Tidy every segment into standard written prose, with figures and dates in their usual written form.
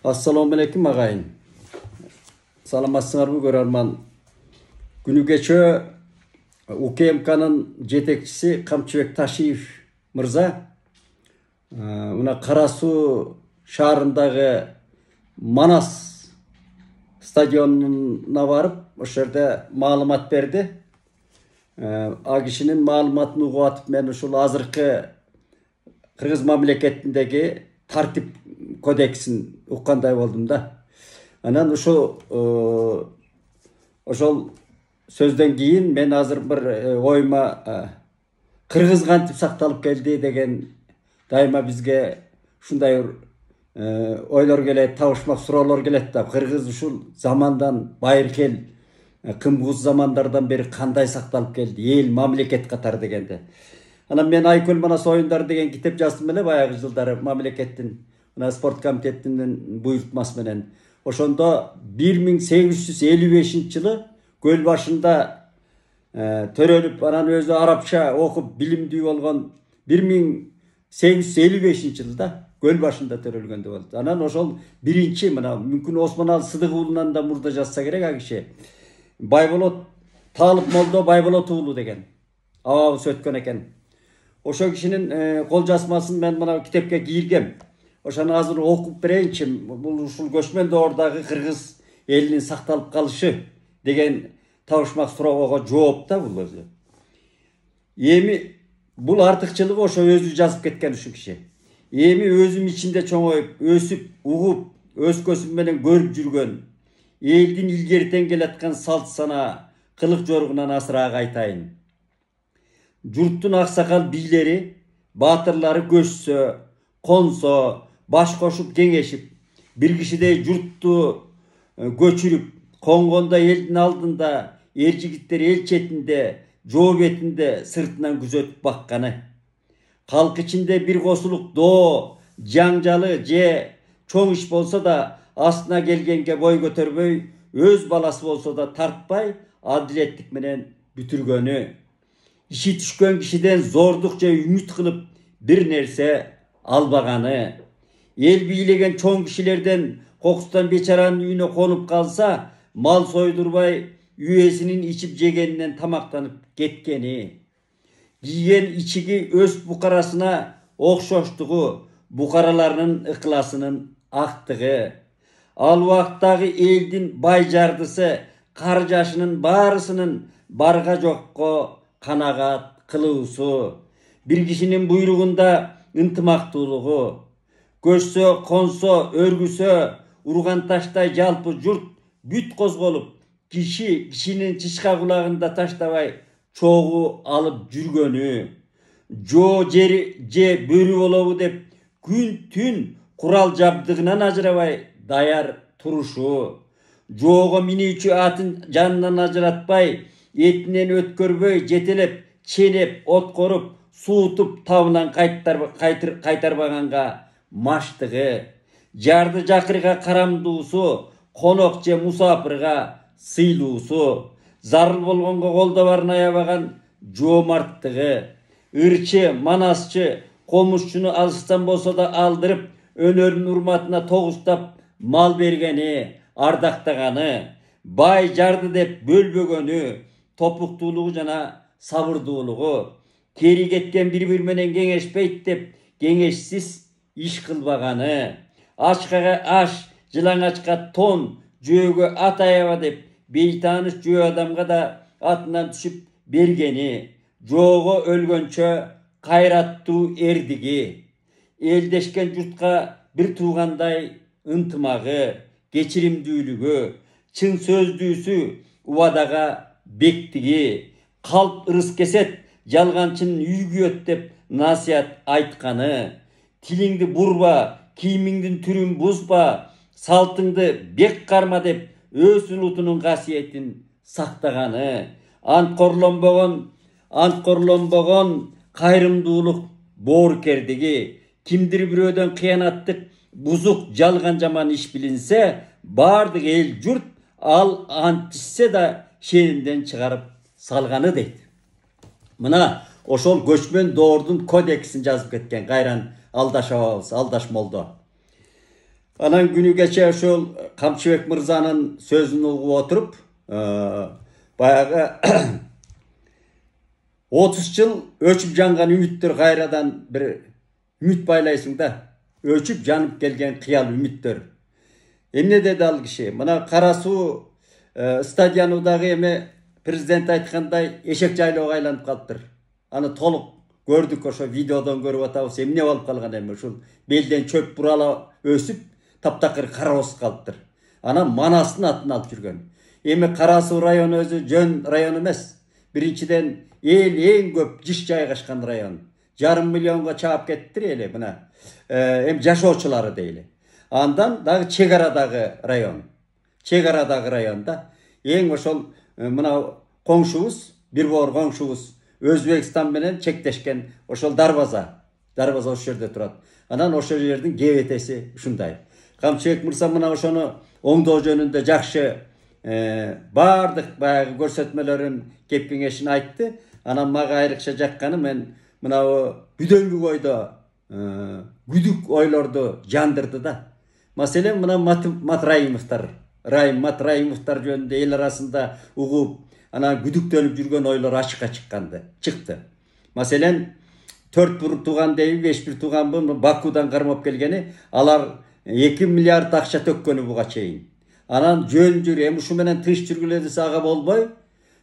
Assalamu alaikum agayın. Саламатсыңарбы көрөрман. Күнү кечө УКМКнын жетекчиси Камчыбек Ташиев мырза мына Кара Суу шаарындагы Манас стадионуна барып, ошол жерде маалымат берди. А кишинин маалыматын угуп атып, мен ушул азыркы Кыргыз мамлекетиндеги тартип кодексин уккандай болдум да. Анан ошол сөздөн кийин мен азыр бир оюма кыргыз кантип сакталып келди деген дайыма бизге ушундай ойлор келет, табышмак суроолор келет да. Кыргыз ушул замандан байыркел кымбуз замандардан бери кандай сакталып келди, эл мамлекет катары дегенде. Анан мен Айкөл Манас оюндары деген китеп жаздым эле баягы жылдары мамлекеттин мына спорт комитетинин буйртмасы менен. Ошондо 1855 жылы көл башында төрөлүп, анан өзү арабча окуп билимдүү болгон 1855 жылда көл башында төрөлгөндө болду. Анан ошол биринчи мына мүмкүн Осмоналы Сыдык уулунан да мурда жазса керек а киши. Байболот Талып Молдо Байболот уулу деген абабыз өткөн экен. Ошо кишинин кол жазмасын мен мына китепке кийиргем. Ошону азыр окуп берейинчи. Бул ушул көчмөн доордагы кыргыз элинин сакталып калышы деген табышмак суроого жооп да бул өзү. Эми бул артыкчылыгы ошо өзү жазып кеткен ушул киши. Эми өзүм ичинде чоңоюп, өсүп, угуп, өскөсүм менен көрүп жүргөн элдин илгертен келаткан салт сана, кылык жоргунан асыраак айтайын. Журттун аксакал бийлери, баатырлары көчсө, консо, баш кошуп кеңешип, бир кишидей журтту көчүрүп, конгондо элдин алдында, эр жигиттер эл четинде, жоо бетинде сыртынан күзөтүп бакканы. Калк ичинде бир косулук доо, жаңжалы же чоң иш болсо да астына келгенге бой көтөрбөй, өз баласы болсо да тартпай, адилеттик менен бүтүргөнү. Иши түшкөн кишиден зордук же үмүт кылып бир нерсе албаганы. Эл бийлеген чоң кишилерден кокустан бечаранын үйүнө конуп калса, мал сойдурбай, үйесинин ичип жегенинен тамактанып кеткени. Кийген ичиги өз букарасына окшоштугу, букараларынын ыкласынын актыгы. Ал убактагы элдин бай жардысы, кар жашынын баарысынын барга жокко канагат кылуусу. Бир кишинин буйругунда ынтымактуулугу. Көчсө, консо, өргүсө, урган таштай жалпы журт бүт козголуп, кишинин чычка кулагында таштабай чогуу алып жүргөнү. Жоо жери же бөрү болобу деп күн түн курал жабдыгынан ажырабай даяр турушу. Жоого минүүчү атын жанынан ажыратпай, этинен өткөрбөй, жетелеп, ченеп, откоруп, суутуп, табынан кайтарбаганга маштыгы. Жарды жакырга карамдуусу, конок же мусапырга сыйлуусу. Зарыл болгонго колдо барын аябаган жоомарттыгы. Ырчы, манасчы, комушчуну алыстан болсо да алдырып, өнөрүнүн урматына тогустап мал бергени, ардактаганы. Бай жарды деп бөлбөгөнү, топуктуулугу жана сабырдуулугу. Кери кеткен бири-бири менен кеңешпейт деп кеңешсиз иш кылбаганы. Ачкага аш, жылаңачка тон, жөөгө ат аяба деп бейтааныш жөө адамга да атынан түшүп бергени. Жоого өлгөнчө кайраттуу эрдиги. Элдешкен журтка бир туугандай ынтымагы, кечиримдүүлүгү, чын сөздүүсү, убадага бектиги. Калп ырыс кесет, жалганчынын үй күйөт деп насият айтканы. Тилиңди бурба, кийимиңдин түрүн бузба, салтыңды бек карма деп өз улутунун касиетин сактаганы. Анткорлонбогон кайрымдуулук боорукердиги. Кимдир бирөөдөн кыянаттык, бузук, жалган жаман иш билинсе, бардык эл журт ал антишсе да шенинен чыгарып салганы дейт. Мына ошол көчмөн доордун кодексин жазып кеткен кайран Алдаш абабыз, Алдаш Молдо. Анан күнү кече ошол Камчыбек мырзанын сөзүн угуп отуруп, баягы 30 жыл өчүп жанган үмүттөр кайрадан бир үмүт байлайсың да. Өчүп жанып келген кыял үмүттөр. Эмне деди ал киши? Мына Кара Суу стадионудагы эме президент айткандай эшек жайлоого айланып калыптыр. Аны толук көрдүк, ошо видеодон көрүп атабыз. Эмне болуп калган эми? Ушул белден чөп бурала өсүп, таптакыр кара болуп калыптыр. Анан Манастын атын алып жүргөн. Эми Кара Суу району өзү жөн район эмес. Биринчиден эл эң көп жиш жайгашкан район. 1,5 миллионго чаап кеттир эли мына. Эми жашоочулары дейли. Андан дагы чек арадагы район. Чек арадагы районда эң ошол мына коңшубуз, бир боор коңшубуз Өзбекстан менен чектешкен ошол Дарбаза. Дарбаза ошол жерде турат. Анан ошол жердин кебетеси ушундай. Камчыбек мырза мына ошону оңдоо жөнүндө жакшы бардык баягы көрсөтмөлөрүн, кеп кеңешин айтты. Анан мага айрыкча жакканы мен мына бүдөңгү ойдо күдүк ойлорду жандырды да. Маселен мына Матраимовдор, Матраимовдор жөнүндө эл арасында угуп, анан күдүктөнүп жүргөн ойлор ачыкка чыкты. Маселен 4 бир тууган дейби, 5 бир тууганбы Бакудан кармап келгени, алар 2 миллиард акча төккөнү буга чейин. Анан жөн жүр, эми ушу менен тыш жүргүлө десе ага болбой,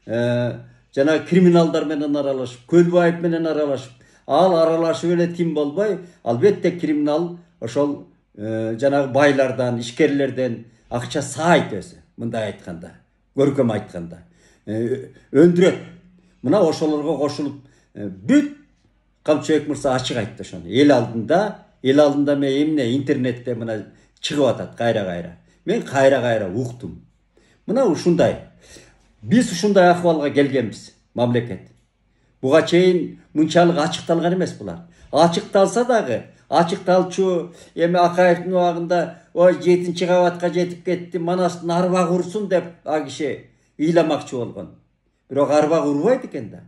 жана криминалдар менен аралашып, Көлбаев менен аралашып, ал аралашып эле ким болбой, албетте криминал ошол жанагы байлардан, ишкерлерден акча сайт өзү, мындай айтканда, көркөм айтканда. Өндүрөт. Мына ошолорго кошулуп, бүт Камчыбек мырза ачык айтты ошону. Эл алдында мен эмне интернетте мына чыгып атат кайра-кайра. Мен кайра-кайра уктум. Мына ушундай. Биз ушундай акыбалга келгенбиз, мамлекет. Буга чейин мынчалык ачыкталган эмес булар. Ачыкталса дагы, ачыкталчу эми Акаевдин убагында ой 7-кабатка жетип кетти, Манастын арбак урсун деп а киши ыйламакчы болгон. Бирок арбак урбайт экен да.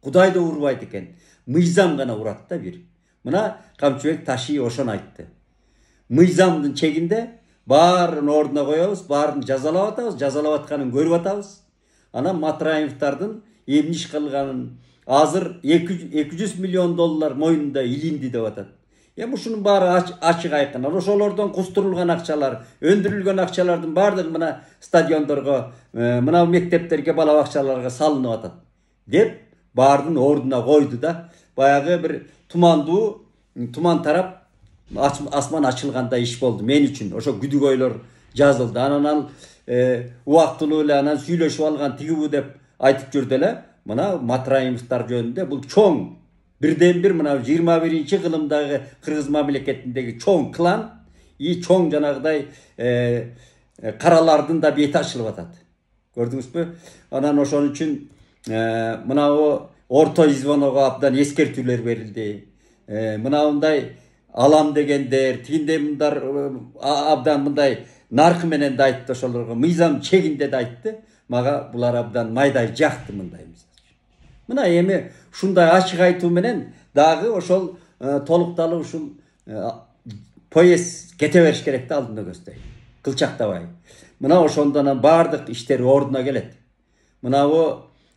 Кудай да урбайт экен. Мыйзам гана урат да бир. Мына Камчыбек Таши ошону айтты. Мыйзамдын чегинде баарын ордуна коебуз, баарын жазалап атабыз, жазалап атканын көрүп атабыз. Анан Матраимовдордун эмне иш кылганын азыр 200 миллион доллар мойнунда илинди деп атат. Эми ушунун баары ачык айкын. Ошолордон кустурулган акчалар, өндүрүлгөн акчалардын баардыгы мына стадиондорго, мына мектептерге, бала бакчаларга салынып атат деп баардын ордуна койду да. Баягы бир туман тарап асман ачылгандай иш болду мен үчүн. Ошо күдүк ойлор жазылды. Анан ал убактылуу эле анан сүйлөшүп алган тигибу деп айтып жүрдү эле. Мына Матраимовдор жөнүндө бул чоң бирден бир мына 21-чи кылымдагы кыргыз мамлекетиндеги чоң клан, чоң жанагыдай каралардын да бети ачылып атат. Көрдүңүзбү? Анан ошон үчүн мына орто звеного абдан эскертүүлөр берилди. Мындай алам дегендер, тигиндей мындар абдан мындай наркы менен да айтты ошолорго, мыйзам чегинде да айтты. Мага булар абдан майдай жакты мындай. Мына эми ушундай ачык айтуу менен дагы ошол толукталуу ушул поезд кете бериш керек да алдында көздөй. Кылчактабай. Мына ошондон бардык иштер ордуна келет. Мына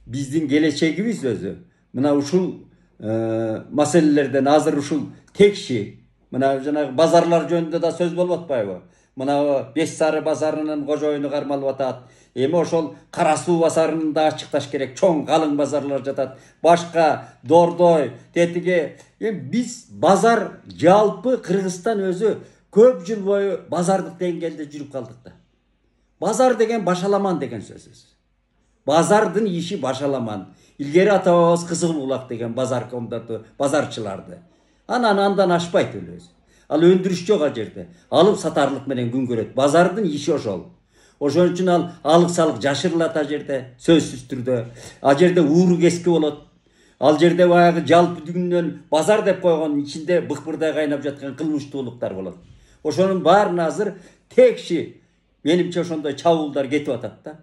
биздин келечегибиз өзү. Мына ушул маселелерден азыр ушул текши, мына жанагы базарлар жөнүндө да сөз болуп атпайбы? Мына Беш Сары базарынын кожоюну кармалып атат. Эми ошол Кара Суу базарынын да ачыкташ керек. Чоң калың базарлар жатат. Башка Дордой, тетиги. Биз базар жалпы Кыргызстан өзү көп жыл бою базардык деңгээлде жүрүп калдык да. Базар деген башаламан деген сөз. Базардын иши башаламан. Илгери ата-бабабыз Кызыл Булак деген базар комдорду, базарчыларды. Андан ашпайт эле өзү. Ал өндүрүш жок а жерде. Алып сатарлык менен күн көрөт. Базардын иши ошол. Ошон үчүн ал алык салык жашырылат а жерде, сөзсүз түрдө. А жерде ууру кески болот. Ал жерде баягы жалпы дүгүнөн базар деп койгон ичинде быкпырдай кайнап жаткан кылмыштуулуктар болот. Ошонун баарына азыр текши менимче ошондой чабуулдар кетип атат да.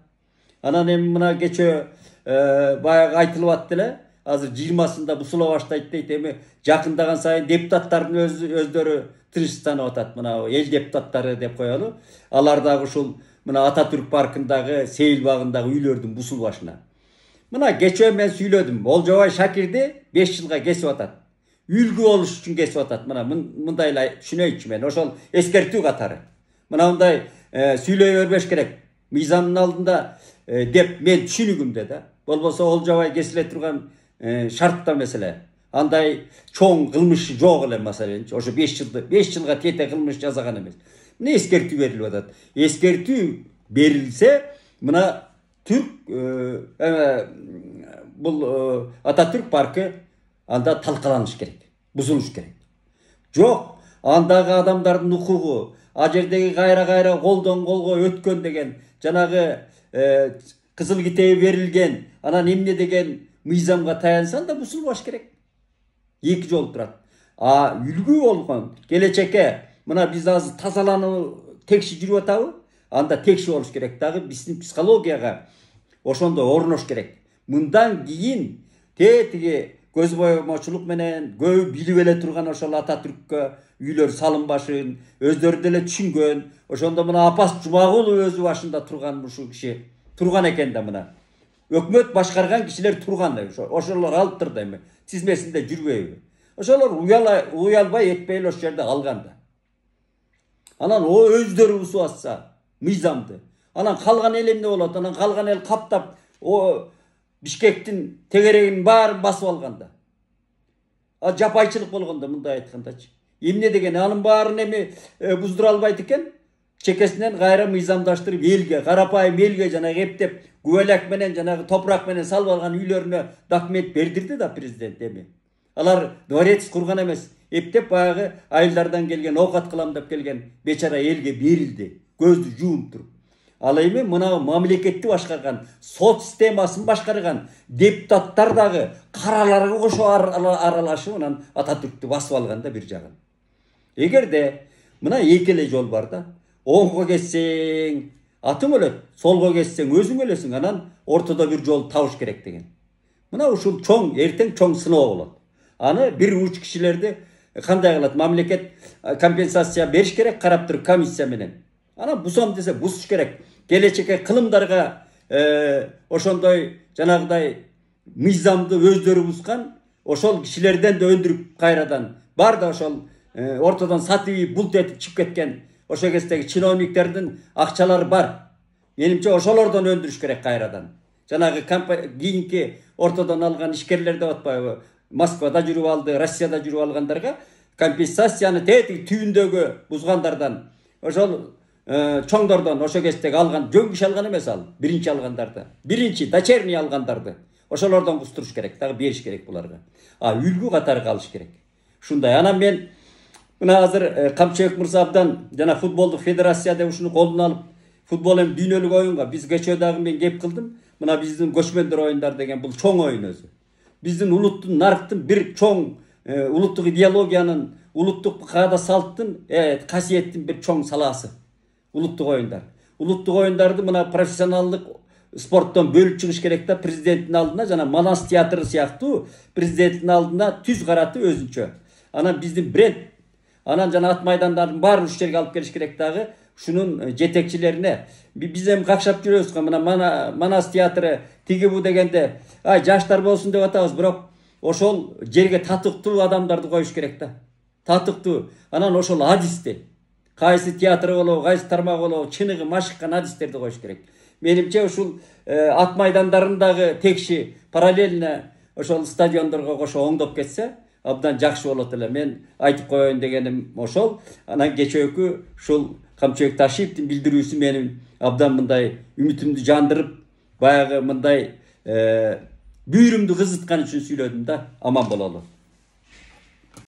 Анан эми мына кечээ баягы айтылып атты эле. Азыр 20-сында бусула баштайт дейт. Эми жакындаган сайын депутаттардын өздөрү тынчсызданып атат. Мына эл депутаттары деп коелу. Алар дагы ушул мына Ататүрк паркындагы Сейил багындагы үйлөрдүн бусул башына. Мына кечээ мен сүйлөдүм. Олжобай Шакирди 5 жылга кесип атат. Үлгү болуш үчүн кесип атат. Мына мындайлай түшүнөйүчү мен. Ошол эскертүү катары. Мына мындай сүйлөй бербеш керек. Мыйзамдын алдында деп мен түшүнүгүмдө да. Болбосо Олжобай кесиле турган шартта меселе. Андай чоң кылмыш жок эле маселен. Ошо 5 жылга тете кылмыш жасаган эмес. Мына эскертүү берилип атат. Эскертүү берилсе, мына бул Ататүрк паркы анда талкаланыш керек, бузулуш керек. Жок, андагы адамдардын укугу, а жердеги кайра колдон колго өткөн деген жанагы кызыл китеби берилген, анан эмне деген мыйзамга таянсан да бузулбаш керек. Эки жол турат. А үлгү болгон келечекке мына биз азыр тазалануу текши жүрүп атабы? Анда текши болуш керек дагы биздин психологияга ошондой орнош керек. Мындан кийин тетиги көз боемочулук менен көбү билип эле турган ошол Ататүрккө үйлөр салынбашын, өздөрү деле түшүнгөн. Ошондо мына Апас Жумагулов өзү башында турган ушул киши турган экен да мына. Өкмөт башкарган кишилер турган. Ошолор алыптыр да эми. Тизмесинде жүрбөйбү. Ошолор уялбай этпей эле ошол жерде калган да. Анан өздөрү бузуп атса мыйзамды. Анан калган эл эмне болот? Анан калган эл каптап Бишкектин тегерегинин баарын басып алганда. Жапайчылык болгондо мындай айткандачы. Эмне деген анын баарын эми буздура албайт экен. Чекесинен кайра мыйзамдаштырып элге, карапайым элге жанагы эптеп күбөлөк менен жанагы топурак менен салып алган үйлөрүнө документ бердирди да президент эми. Алар дворец курган эмес, эптеп баягы айылдардан келген, оокат кылам деп келген бечара элге берилди. Көздү жууп туруп. Ал эми мына мамлекетти башкарган, сот системасын башкарган депутаттар дагы караларга кошо аралашып анан Ататүрктү басып алганда бир жагын. Эгерде мына эки эле жол бар да. Оңго кетсең атың өлөт, солго кетсең өзүң өлөсүң, анан ортодо бир жол табыш керек деген. Мына ушул чоң эртең чоң сыноо болот. Аны бир уч кишилерди кандай кылат? Мамлекет компенсация бериш керек, карап туруп комиссия менен. Анан бусам десе бусуш керек. Келечекке кылымдарга ошондой жанагыдай мыйзамды өздөрү бузган ошол кишилерден да өндүрүп кайрадан бар да ошол ортодон сатып булт этип чыгып кеткен ошол кездеги чиновниктердин акчалары бар. Менимче ошолордон өндүрүш керек кайрадан. Жанагы кийинки ортодон алган ишкерлер деп атпайбы? Москвада жүрүп алды, Россияда жүрүп алгандарга компенсацияны тетиги түбүндөгү бузгандардан ошол чоңдордон ошо кездеги алган жөн киши алган эмес ал. Биринчи алгандарды. Биринчи дочерний алгандарды. Ошолордон кустуруш керек, дагы бериш керек буларга. Үлгү катары калыш керек. Ушундай. Анан мен мына азыр Камчыбек мырза абдан жана футболдук федерация деп ушуну колуна алып, футбол эми дүйнөлүк оюнга биз кечээ дагы мен кеп кылдым. Мына биздин көчмөндөр оюндар деген бул чоң оюн өзү. Биздин улуттун нарктын бир чоң улуттук идеологиянын, улуттук каада салттын, касиеттин бир чоң салаасы. Улуттук оюндар. Улуттук оюндарды мына профессионалдык спорттон бөлүп чыгыш керек да президенттин алдына жана Манас театры сыяктуу президенттин алдына түз караты өзүнчө. Анан биздин бренд, анан жана ат майдандардын баарын уш жерге алып келиш керек дагы ушунун жетекчилерине. Биз эми какшап жүрөбүз го мына Манас театры тиги бу дегенде жаштар болсун деп атабыз, бирок ошол жерге татыктуу адамдарды коюш керек да. Татыктуу. Анан ошол адисти кайсы театр болобу, кайсы тармак болобу, чыныгы машыккан адистерди коюш керек. Менимче ушул ат майдандарын текши параллельно ошол стадиондорго кошо оңдоп кетсе, абдан жакшы болот эле. Мен айтып коеюн дегеним ошол. Анан кечөөкү ушул Камчыбек Ташиевдин билдирүүсү менин абдан мындай үмүтүмдү жандырып, баягы мындай бүйүрүмдү кызыткан үчүн сүйлөдүм да. Аман бололу.